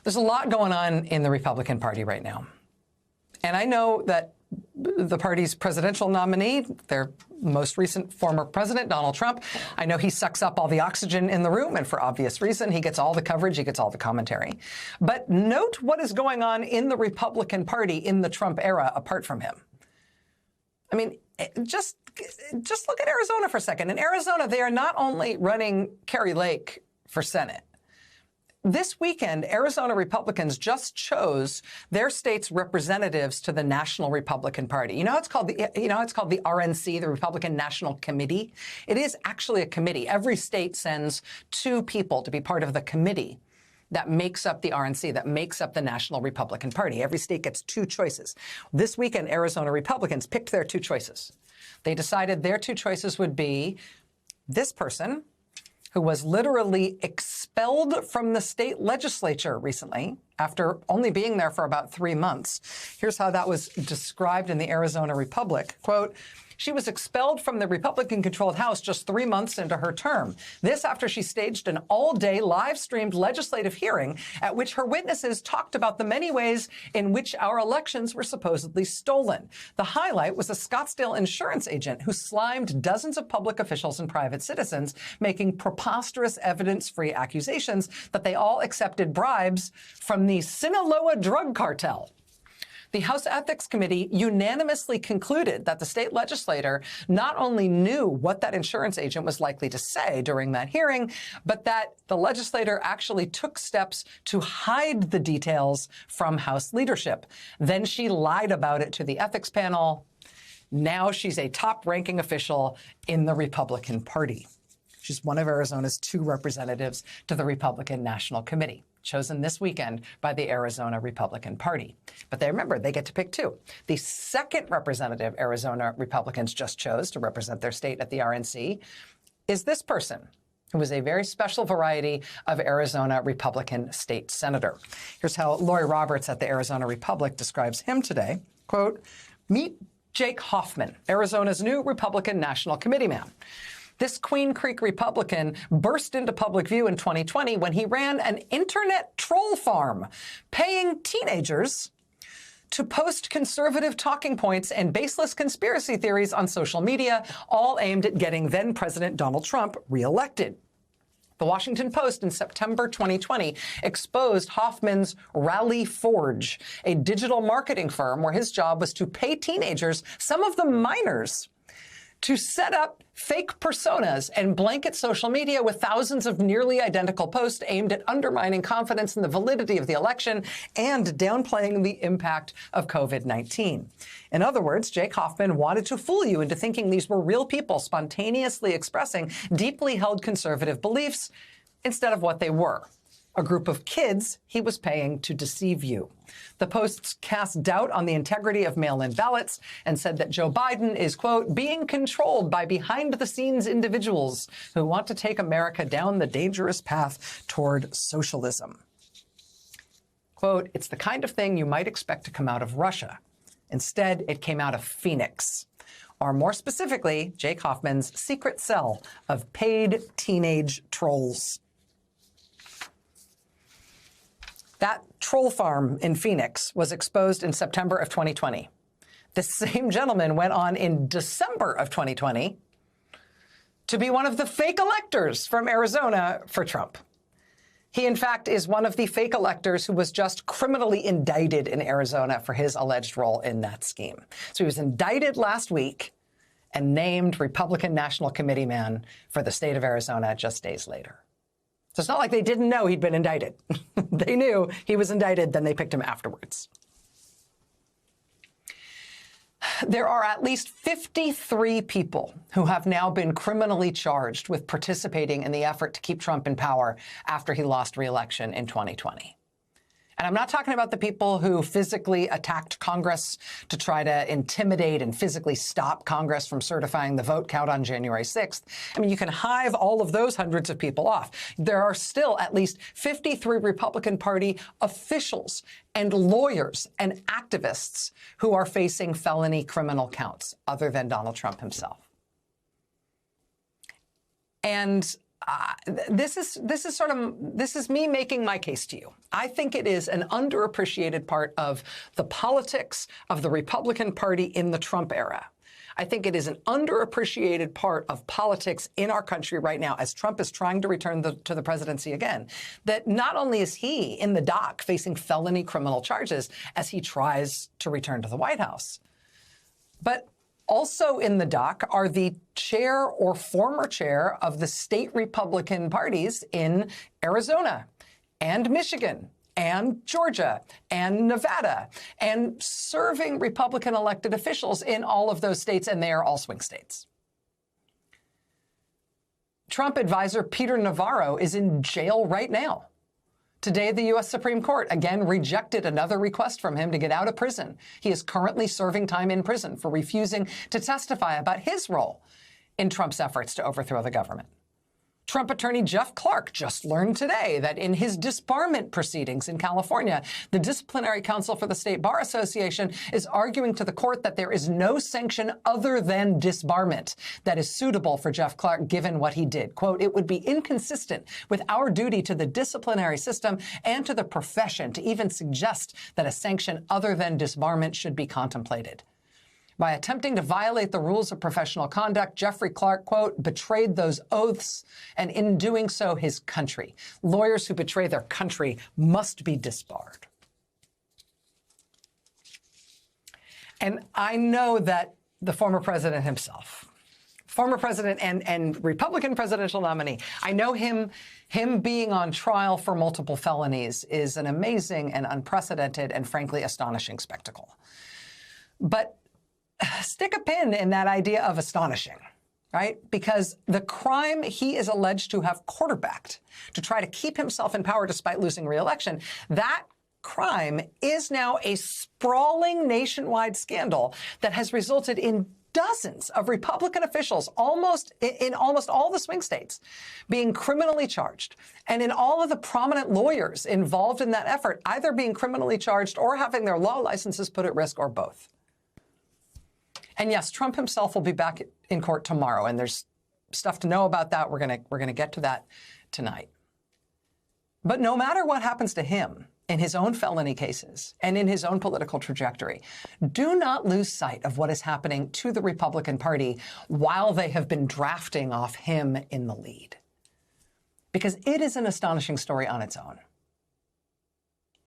There's a lot going on in the Republican Party right now. And I know that the party's presidential nominee, their most recent former president, Donald Trump, I know he sucks up all the oxygen in the room, and for obvious reason. He gets all the coverage, he gets all the commentary. But note what is going on in the Republican Party in the Trump era apart from him. I mean, just look at Arizona for a second. In Arizona, they are not only running Kari Lake for Senate. This weekend, Arizona Republicans just chose their state's representatives to the National Republican Party. You know how it's called the RNC, the Republican National Committee? It is actually a committee. Every state sends 2 people to be part of the committee that makes up the RNC, that makes up the National Republican Party. Every state gets 2 choices. This weekend, Arizona Republicans picked their 2 choices. They decided their 2 choices would be this person, who was literally expelled from the state legislature recently after only being there for about 3 months. Here's how that was described in the Arizona Republic. Quote, she was expelled from the Republican-controlled House just 3 months into her term. This after she staged an all-day live-streamed legislative hearing at which her witnesses talked about the many ways in which our elections were supposedly stolen. The highlight was a Scottsdale insurance agent who slimed dozens of public officials and private citizens, making preposterous evidence-free accusations that they all accepted bribes from the Sinaloa drug cartel. The House Ethics Committee unanimously concluded that the state legislator not only knew what that insurance agent was likely to say during that hearing, but that the legislator actually took steps to hide the details from House leadership. Then she lied about it to the ethics panel. Now she's a top-ranking official in the Republican Party. She's one of Arizona's 2 representatives to the Republican National Committee, chosen this weekend by the Arizona Republican Party. But remember, they get to pick 2. The second representative Arizona Republicans just chose to represent their state at the RNC is this person, who was a very special variety of Arizona Republican state senator. Here's how Lori Roberts at the Arizona Republic describes him today. Quote, meet Jake Hoffman, Arizona's new Republican National Committee man. This Queen Creek Republican burst into public view in 2020 when he ran an internet troll farm, paying teenagers to post conservative talking points and baseless conspiracy theories on social media, all aimed at getting then-President Donald Trump reelected. The Washington Post in September 2020 exposed Hoffman's Rally Forge, a digital marketing firm where his job was to pay teenagers, some of them minors, to set up fake personas and blanket social media with thousands of nearly identical posts aimed at undermining confidence in the validity of the election and downplaying the impact of COVID-19. In other words, Jake Hoffman wanted to fool you into thinking these were real people spontaneously expressing deeply held conservative beliefs instead of what they were. A group of kids he was paying to deceive you. The posts cast doubt on the integrity of mail-in ballots and said that Joe Biden is, quote, being controlled by behind-the-scenes individuals who want to take America down the dangerous path toward socialism. Quote, it's the kind of thing you might expect to come out of Russia. Instead, it came out of Phoenix. Or more specifically, Jake Hoffman's secret cell of paid teenage trolls. That troll farm in Phoenix was exposed in September of 2020. The same gentleman went on in December of 2020 to be one of the fake electors from Arizona for Trump. He, in fact, is one of the fake electors who was just criminally indicted in Arizona for his alleged role in that scheme. So he was indicted last week and named Republican National Committee man for the state of Arizona just days later. So it's not like they didn't know he'd been indicted. They knew he was indicted, then they picked him afterwards. There are at least 53 people who have now been criminally charged with participating in the effort to keep Trump in power after he lost re-election in 2020. And I'm not talking about the people who physically attacked Congress to try to intimidate and physically stop Congress from certifying the vote count on January 6th. I mean, you can hive all of those hundreds of people off. There are still at least 53 Republican Party officials and lawyers and activists who are facing felony criminal counts other than Donald Trump himself. And this is me making my case to you. I think it is an underappreciated part of the politics of the Republican Party in the Trump era. I think it is an underappreciated part of politics in our country right now as Trump is trying to return to the presidency again, that not only is he in the dock facing felony criminal charges as he tries to return to the White House, but also in the dock are the chair or former chair of the state Republican parties in Arizona and Michigan and Georgia and Nevada, and serving Republican elected officials in all of those states, and they are all swing states. Trump advisor Peter Navarro is in jail right now. Today, the U.S. Supreme Court again rejected another request from him to get out of prison. He is currently serving time in prison for refusing to testify about his role in Trump's efforts to overthrow the government. Trump attorney Jeff Clark just learned today that in his disbarment proceedings in California, the Disciplinary Council for the State Bar Association is arguing to the court that there is no sanction other than disbarment that is suitable for Jeff Clark given what he did. Quote, "It would be inconsistent with our duty to the disciplinary system and to the profession to even suggest that a sanction other than disbarment should be contemplated. By attempting to violate the rules of professional conduct, Jeffrey Clark, quote, betrayed those oaths and in doing so, his country. Lawyers who betray their country must be disbarred." And I know that the former president himself, former president and Republican presidential nominee, I know him being on trial for multiple felonies is an amazing and unprecedented and frankly astonishing spectacle. But stick a pin in that idea of astonishing, right? Because the crime he is alleged to have quarterbacked to try to keep himself in power despite losing re-election, that crime is now a sprawling nationwide scandal that has resulted in dozens of Republican officials in almost all the swing states being criminally charged, and in all of the prominent lawyers involved in that effort either being criminally charged or having their law licenses put at risk or both. And yes, Trump himself will be back in court tomorrow, and there's stuff to know about that. We're gonna get to that tonight. But no matter what happens to him in his own felony cases and in his own political trajectory, do not lose sight of what is happening to the Republican Party while they have been drafting off him in the lead. Because it is an astonishing story on its own.